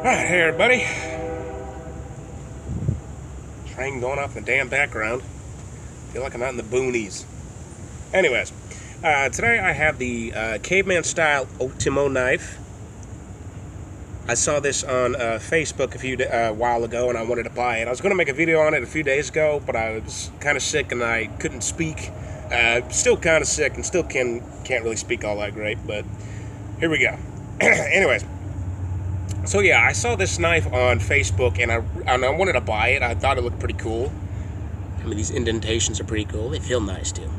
Alright, hey everybody. Train going off in the damn background. Feel like I'm out in the boonies. Anyways, today I have the CavemanStyle Ultimo knife. I saw this on Facebook a while ago and I wanted to buy it. I was going to make a video on it a few days ago, but I was kind of sick and I couldn't speak. Still kind of sick and still can't really speak all that great, but here we go. Anyways. So yeah, I saw this knife on Facebook and I wanted to buy it. I thought it looked pretty cool. I mean, these indentations are pretty cool. They feel nice too.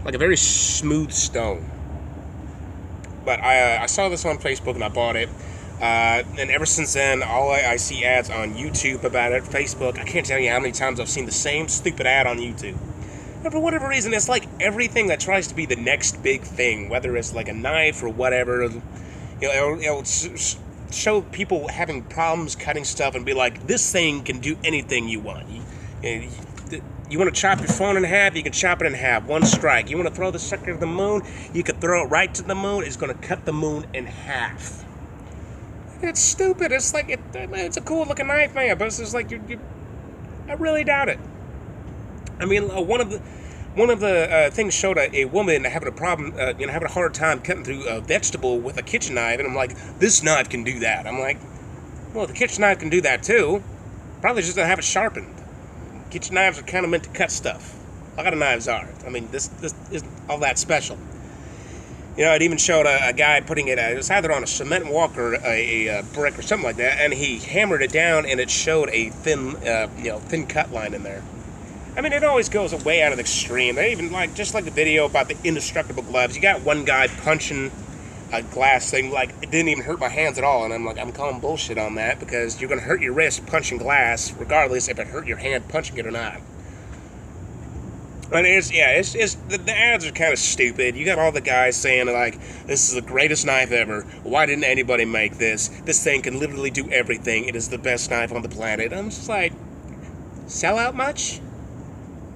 Like a very smooth stone. But I saw this on Facebook and I bought it. And ever since then, all I see ads on YouTube about it, Facebook. I can't tell you how many times I've seen the same stupid ad on YouTube. And for whatever reason, it's like everything that tries to be the next big thing, whether it's like a knife or whatever, it'll show people having problems cutting stuff and be like, this thing can do anything you want. You want to chop your phone in half, you can chop it in half. One strike. You want to throw the sucker to the moon, you can throw it right to the moon. It's going to cut the moon in half. It's stupid. It's like, it's a cool looking knife, man, but it's just like, I really doubt it. I mean, one of the things showed a woman having a problem, having a hard time cutting through a vegetable with a kitchen knife, and I'm like, this knife can do that. I'm like, well, the kitchen knife can do that too. Probably just don't have it sharpened. Kitchen knives are kind of meant to cut stuff. A lot of knives are. I mean, this isn't all that special. You know, it even showed a guy putting it was either on a cement walk or a brick or something like that, and he hammered it down, and it showed a thin cut line in there. I mean, it always goes way out of the extreme. They even, just like the video about the indestructible gloves. You got one guy punching a glass thing, like, it didn't even hurt my hands at all. And I'm like, I'm calling bullshit on that, because you're going to hurt your wrist punching glass, regardless if it hurt your hand punching it or not. And the ads are kind of stupid. You got all the guys saying, like, this is the greatest knife ever. Why didn't anybody make this? This thing can literally do everything. It is the best knife on the planet. I'm just like, sell out much?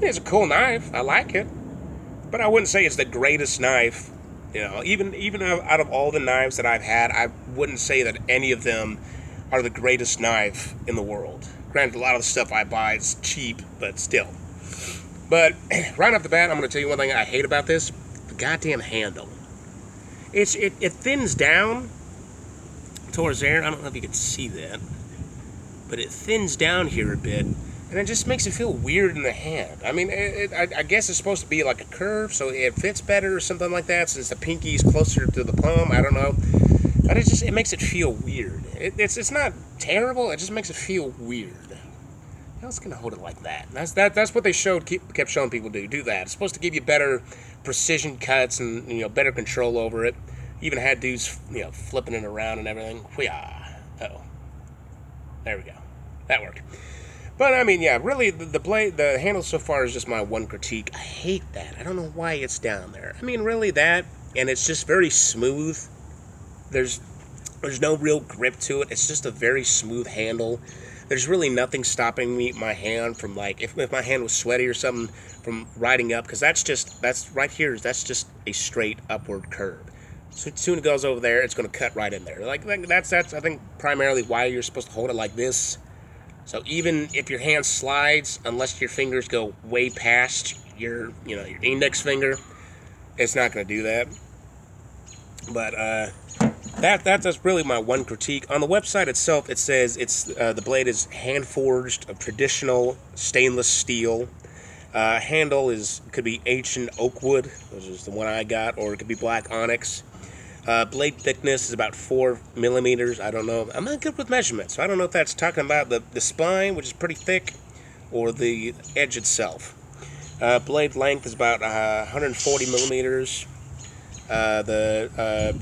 It's a cool knife. I like it. But I wouldn't say it's the greatest knife. You know, even out of all the knives that I've had, I wouldn't say that any of them are the greatest knife in the world. Granted, a lot of the stuff I buy is cheap, but still. But right off the bat, I'm going to tell you one thing I hate about this. The goddamn handle. It thins down towards there. I don't know if you can see that. But it thins down here a bit. And it just makes it feel weird in the hand. I mean, I guess it's supposed to be like a curve, so it fits better or something like that, since the pinky is closer to the palm. I don't know. But it makes it feel weird. It's not terrible, it just makes it feel weird. How else can I hold it like that? That's what they kept showing people do that. It's supposed to give you better precision cuts and, better control over it. Even had dudes, flipping it around and everything. Uh-oh. There we go. That worked. But, I mean, yeah, really, the handle so far is just my one critique. I hate that. I don't know why it's down there. I mean, really, that, and it's just very smooth. There's no real grip to it. It's just a very smooth handle. There's really nothing stopping my hand from, if my hand was sweaty or something, from riding up, because that's right here, that's just a straight upward curve. So as soon as it goes over there, it's going to cut right in there. That's I think, primarily why you're supposed to hold it like this. So even if your hand slides, unless your fingers go way past your index finger, it's not going to do that. But that's really my one critique. On the website itself, it says the blade is hand forged of traditional stainless steel. Handle could be ancient oak wood, which is the one I got, or it could be black onyx. Blade thickness is about 4 millimeters. I don't know. I'm not good with measurements, so I don't know if that's talking about the spine, which is pretty thick, or the edge itself. Blade length is about 140 millimeters. The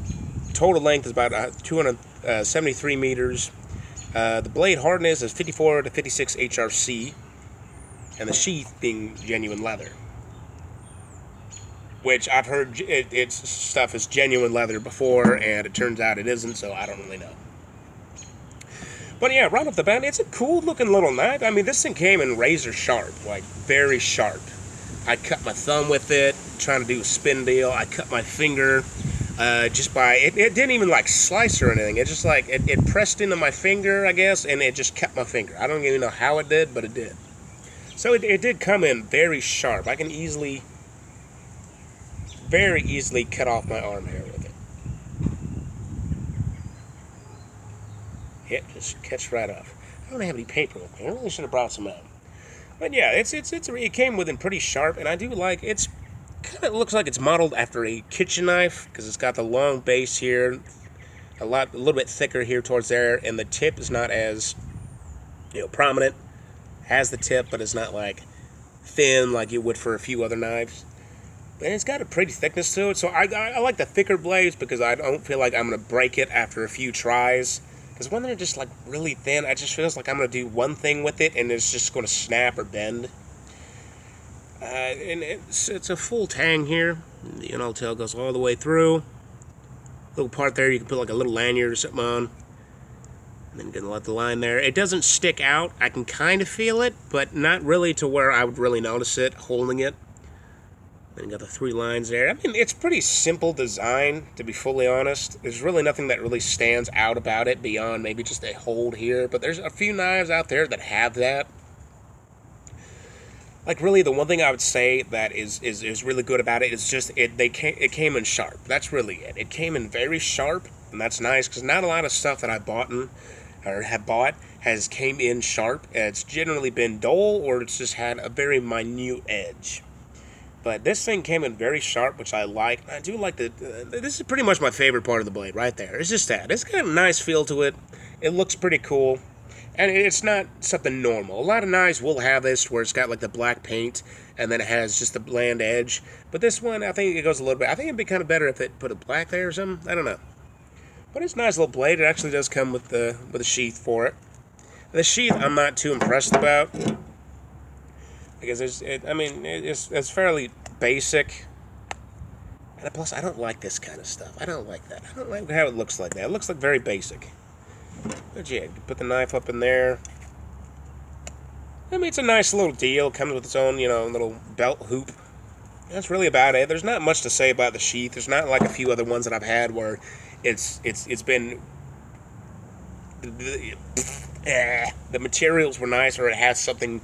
total length is about 273 meters. The blade hardness is 54 to 56 HRC, and the sheath being genuine leather. Which I've heard its stuff is genuine leather before, and it turns out it isn't, so I don't really know. But yeah, right off the bat, it's a cool looking little knife. I mean, this thing came in razor sharp, very sharp. I cut my thumb with it, trying to do a spin deal. I cut my finger. just by it didn't even like slice or anything. It just like it pressed into my finger, I guess, and it just cut my finger. I don't even know how it did, but it did. So it did come in very sharp. I can very easily cut off my arm hair with it. It just cuts right off. I don't have any paper with me. I really should have brought some out. But yeah, it came within pretty sharp, and I do like it's kind of looks like it's modeled after a kitchen knife because it's got the long base here, a little bit thicker here towards there, and the tip is not as prominent. Has the tip, but it's not like thin like you would for a few other knives. And it's got a pretty thickness to it, so I like the thicker blades because I don't feel like I'm going to break it after a few tries. Because when they're just like really thin, it just feels like I'm going to do one thing with it and it's just going to snap or bend. And it's a full tang here. The tail goes all the way through. Little part there you can put like a little lanyard or something on. And then you're going to let the line there. It doesn't stick out. I can kind of feel it, but not really to where I would really notice it holding it. Then you got the 3 lines there. I mean, it's pretty simple design, to be fully honest. There's really nothing that really stands out about it beyond maybe just a hold here. But there's a few knives out there that have that. Like, really, the one thing I would say that is really good about it is just it came in sharp. That's really it. It came in very sharp, and that's nice, because not a lot of stuff that I have bought has came in sharp. It's generally been dull, or it's just had a very minute edge. But this thing came in very sharp, which I like. I do like this is pretty much my favorite part of the blade right there. It's just that. It's got a nice feel to it. It looks pretty cool. And it's not something normal. A lot of knives will have this where it's got like the black paint and then it has just the bland edge. But this one, I think it goes a little bit. I think it'd be kind of better if it put a black there or something. I don't know. But it's a nice little blade. It actually does come with a sheath for it. The sheath I'm not too impressed about. Because it's fairly basic. And plus, I don't like this kind of stuff. I don't like that. I don't like how it looks like that. It looks like very basic. But yeah, you put the knife up in there. I mean, it's a nice little deal. It comes with its own, little belt hoop. That's really about it. There's not much to say about the sheath. There's not like a few other ones that I've had where it's been the materials were nice, or it has something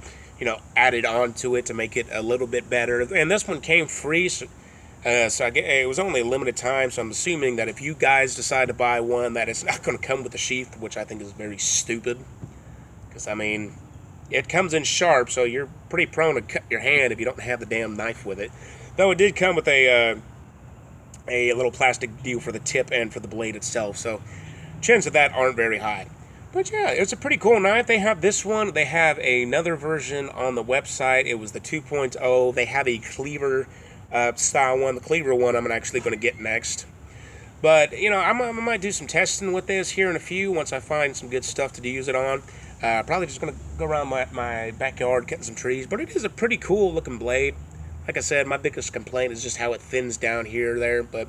added onto it to make it a little bit better. And this one came free, so it was only a limited time, so I'm assuming that if you guys decide to buy one, that it's not going to come with a sheath, which I think is very stupid. Because, I mean, it comes in sharp, so you're pretty prone to cut your hand if you don't have the damn knife with it. Though it did come with a little plastic deal for the tip and for the blade itself, so chances of that aren't very high. But yeah, it's a pretty cool knife. They have this one. They have another version on the website. It was the 2.0. They have a cleaver style one. The cleaver one I'm actually going to get next. But, I might do some testing with this here in a few once I find some good stuff to use it on. Probably just going to go around my backyard cutting some trees. But it is a pretty cool looking blade. Like I said, my biggest complaint is just how it thins down here there. But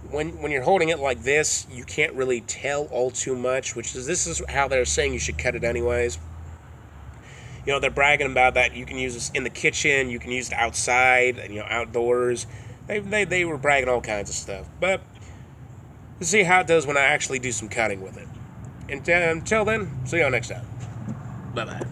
when you're holding it like this, you can't really tell all too much, this is how they're saying you should cut it anyways. They're bragging about that you can use this in the kitchen, you can use it outside, and outdoors. They were bragging all kinds of stuff. But let's see how it does when I actually do some cutting with it. And until then, see y'all next time. Bye-bye.